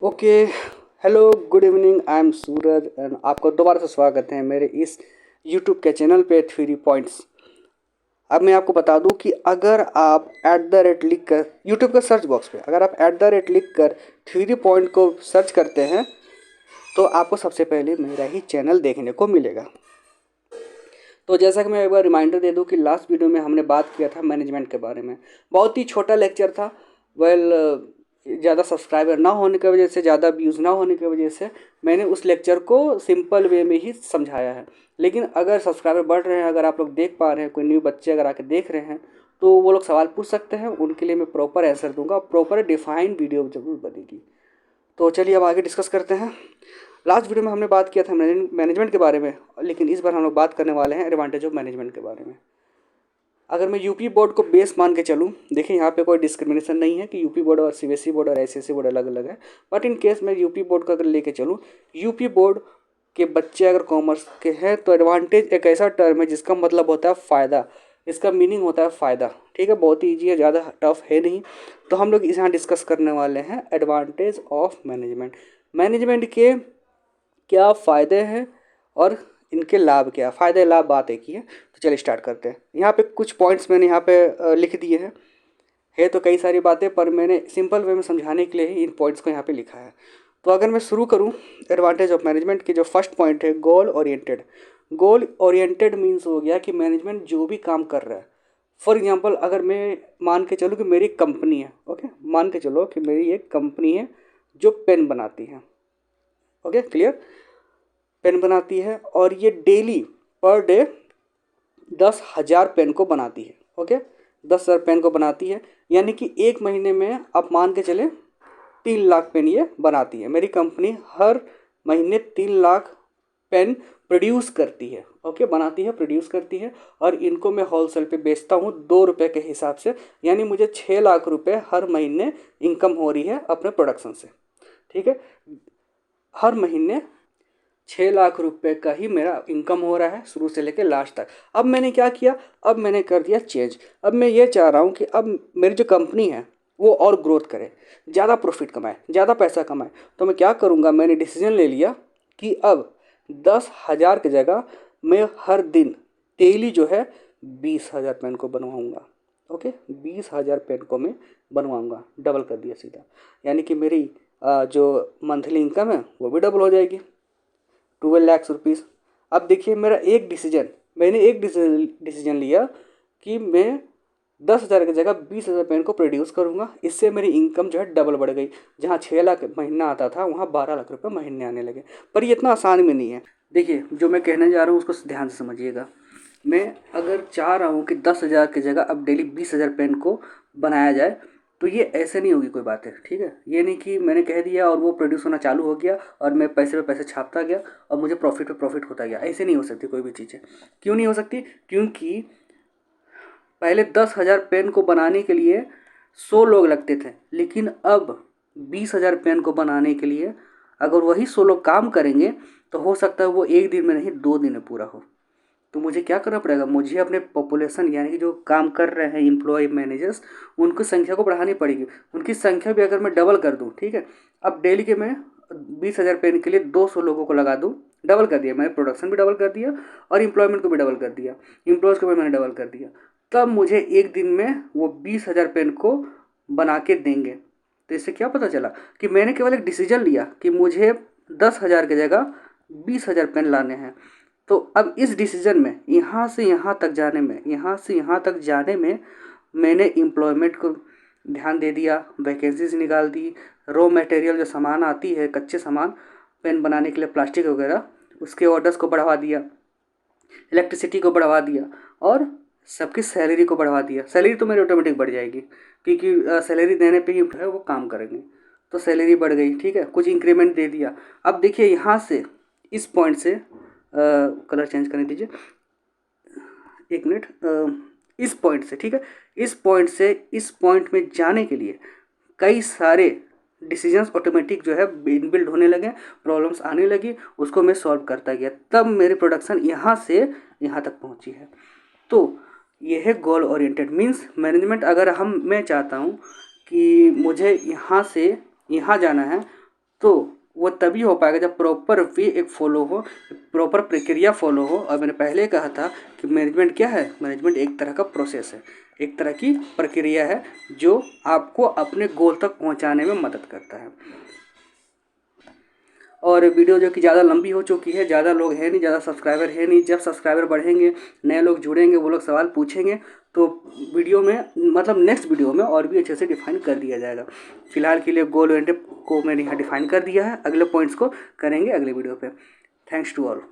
Okay. Hello, good evening, I am Suraj and आपका दोबारा से स्वागत है मेरे इस यूट्यूब के चैनल पे थ्योरी पॉइंट्स। अब मैं आपको बता दूं कि अगर आप @ लिख कर यूट्यूब के सर्च बॉक्स पे अगर आप @ लिख कर थ्योरी पॉइंट को सर्च करते हैं तो आपको सबसे पहले मेरा ही चैनल देखने को मिलेगा। तो जैसा कि मैं एक बार रिमाइंडर दे दूं कि लास्ट वीडियो में हमने बात किया था मैनेजमेंट के बारे में। बहुत ही छोटा लेक्चर था। वेल, ज़्यादा सब्सक्राइबर ना होने की वजह से, ज़्यादा व्यूज़ ना होने की वजह से मैंने उस लेक्चर को सिंपल वे में ही समझाया है। लेकिन अगर सब्सक्राइबर बढ़ रहे हैं, अगर आप लोग देख पा रहे हैं, कोई न्यू बच्चे अगर आके देख रहे हैं तो वो लोग सवाल पूछ सकते हैं, उनके लिए मैं प्रॉपर आंसर दूंगा, प्रॉपर डिफाइंड वीडियो जरूर बनेगी। तो चलिए अब आगे डिस्कस करते हैं। लास्ट वीडियो में हमने बात किया था मैनेजमेंट के बारे में, लेकिन इस बार हम लोग बात करने वाले हैं एडवांटेज ऑफ मैनेजमेंट के बारे में। अगर मैं यूपी बोर्ड को बेस मान के चलूँ, देखिए यहाँ पे कोई डिस्क्रिमिनेशन नहीं है कि यूपी बोर्ड और सीबीएसई बोर्ड और आईसीएसई बोर्ड अलग अलग है। बट इन केस मैं यूपी बोर्ड का अगर लेके चलूँ, यूपी बोर्ड के बच्चे अगर कॉमर्स के हैं तो एडवांटेज एक ऐसा टर्म है जिसका मतलब होता है फ़ायदा। इसका मीनिंग होता है फ़ायदा। ठीक है, बहुत ही ईजी है, ज़्यादा टफ है नहीं। तो हम लोग इस यहाँ डिस्कस करने वाले हैं एडवांटेज ऑफ मैनेजमेंट। मैनेजमेंट के क्या फ़ायदे हैं और इनके लाभ क्या। फ़ायदे लाभ बात एक ही है। तो चलिए स्टार्ट करते हैं। यहाँ पे कुछ पॉइंट्स मैंने यहाँ पे लिख दिए हैं। है तो कई सारी बातें, पर मैंने सिंपल वे में समझाने के लिए ही इन पॉइंट्स को यहाँ पे लिखा है। तो अगर मैं शुरू करूँ एडवांटेज ऑफ मैनेजमेंट के, जो फर्स्ट पॉइंट है goal oriented. Goal oriented means हो गया कि मैनेजमेंट जो भी काम कर रहा है, फॉर एग्जांपल अगर मैं मान के चलूँ कि मेरी कंपनी है, ओके, मान के चलो कि मेरी एक कंपनी है जो पेन बनाती है, ओके क्लियर, पेन बनाती है और ये डेली पर डे 10,000 पेन को बनाती है। ओके, 10,000 पेन को बनाती है, यानी कि एक महीने में आप मान के चले 3 लाख पेन ये बनाती है। मेरी कंपनी हर महीने 3 लाख पेन प्रोड्यूस करती है। ओके, बनाती है, प्रोड्यूस करती है, और इनको मैं होलसेल पे बेचता हूँ 2 रुपये के हिसाब से, यानी मुझे 6 लाख रुपये हर महीने इनकम हो रही है अपने प्रोडक्शन से। ठीक है, हर महीने 6 लाख रुपए का ही मेरा इनकम हो रहा है शुरू से लेकर लास्ट तक। अब मैंने क्या किया, अब मैंने कर दिया चेंज। अब मैं ये चाह रहा हूँ कि अब मेरी जो कंपनी है वो और ग्रोथ करे, ज़्यादा प्रॉफिट कमाए, ज़्यादा पैसा कमाए। तो मैं क्या करूँगा, मैंने डिसीजन ले लिया कि अब 10,000 की जगह मैं हर दिन डेली जो है 20,000 पेन को बनवाऊँगा। ओके, 20,000 पेन को मैं बनवाऊँगा, डबल कर दिया सीधा, यानी कि मेरी जो मंथली इनकम है वो भी डबल हो जाएगी, 12 लाख रुपीज़। अब देखिए मेरा एक डिसीजन, मैंने एक डिसीजन लिया कि मैं 10,000 की जगह 20,000 पेन को प्रोड्यूस करूँगा। इससे मेरी इनकम जो है डबल बढ़ गई। जहाँ 6 लाख महीना आता था वहाँ 12 लाख रुपये महीने आने लगे। पर ये इतना आसान भी नहीं है। देखिए जो मैं कहने जा रहा हूँ उसको ध्यान से समझिएगा। मैं अगर चाह रहा हूँ कि 10,000 की जगह अब डेली 20,000 पेन को बनाया जाए, तो ये ऐसे नहीं होगी कोई बात है। ठीक है, ये नहीं कि मैंने कह दिया और वो प्रोड्यूस होना चालू हो गया और मैं पैसे पे पैसे छापता गया और मुझे प्रॉफिट पे प्रॉफिट होता गया। ऐसे नहीं हो सकती कोई भी चीज़ें। क्यों नहीं हो सकती? क्योंकि पहले 10,000 पेन को बनाने के लिए 100 लोग लगते थे, लेकिन अब 20,000 पेन को बनाने के लिए अगर वही 100 लोग काम करेंगे तो हो सकता है वो एक दिन में नहीं 2 दिन में पूरा हो। तो मुझे क्या करना पड़ेगा, मुझे अपने पॉपुलेशन यानी कि जो काम कर रहे हैं एम्प्लॉय मैनेजर्स, उनकी संख्या को बढ़ानी पड़ेगी। उनकी संख्या भी अगर मैं डबल कर दूं, ठीक है, अब डेली के मैं 20,000 पेन के लिए 200 लोगों को लगा दूं, डबल कर दिया मैंने, प्रोडक्शन भी डबल कर दिया और एम्प्लॉयमेंट को भी डबल कर दिया, एम्प्लॉयज़ को भी मैंने डबल कर दिया, तब मुझे एक दिन में वो 20,000 पेन को बना के देंगे। तो इससे क्या पता चला कि मैंने केवल एक डिसीजन लिया कि मुझे 10,000 की जगह 20,000 पेन लाने हैं। तो अब इस डिसीजन में यहाँ से यहाँ तक जाने में, यहाँ से यहाँ तक जाने में मैंने एम्प्लॉयमेंट को ध्यान दे दिया, वैकेंसीज निकाल दी, रॉ मटेरियल जो सामान आती है, कच्चे सामान पेन बनाने के लिए, प्लास्टिक वगैरह, उसके ऑर्डर्स को बढ़ावा दिया, इलेक्ट्रिसिटी को बढ़ावा दिया और सबकी सैलरी को बढ़वा दिया। सैलरी तो मेरी ऑटोमेटिक बढ़ जाएगी क्योंकि सैलरी देने पे ही है वो काम करेंगे, तो सैलरी बढ़ गई। ठीक है, कुछ इंक्रीमेंट दे दिया। अब देखिए यहाँ से इस पॉइंट से कलर चेंज करने दीजिए, 1 मिनट, इस पॉइंट से, ठीक है, इस पॉइंट से इस पॉइंट में जाने के लिए कई सारे डिसीजंस ऑटोमेटिक जो है इनबिल्ड होने लगे, प्रॉब्लम्स आने लगी, उसको मैं सॉल्व करता गया, तब मेरी प्रोडक्शन यहाँ से यहाँ तक पहुँची है। तो ये है गोल ओरिएंटेड मीन्स मैनेजमेंट। अगर मैं चाहता हूँ कि मुझे यहाँ से यहाँ जाना है तो वो तभी हो पाएगा जब प्रॉपर वे एक फ़ॉलो हो, प्रॉपर प्रक्रिया फ़ॉलो हो। और मैंने पहले कहा था कि मैनेजमेंट क्या है, मैनेजमेंट एक तरह का प्रोसेस है, एक तरह की प्रक्रिया है जो आपको अपने गोल तक पहुंचाने में मदद करता है। और वीडियो जो कि ज़्यादा लंबी हो चुकी है, ज़्यादा लोग हैं नहीं, ज़्यादा सब्सक्राइबर है नहीं। जब सब्सक्राइबर बढ़ेंगे, नए लोग जुड़ेंगे, वो लोग सवाल पूछेंगे, तो वीडियो में मतलब नेक्स्ट वीडियो में और भी अच्छे से डिफाइन कर दिया जाएगा। फिलहाल के लिए गोल ओरिएंटेड को मैंने यहाँ डिफाइन कर दिया है, अगले पॉइंट्स को करेंगे अगले वीडियो पे। Thanks to all.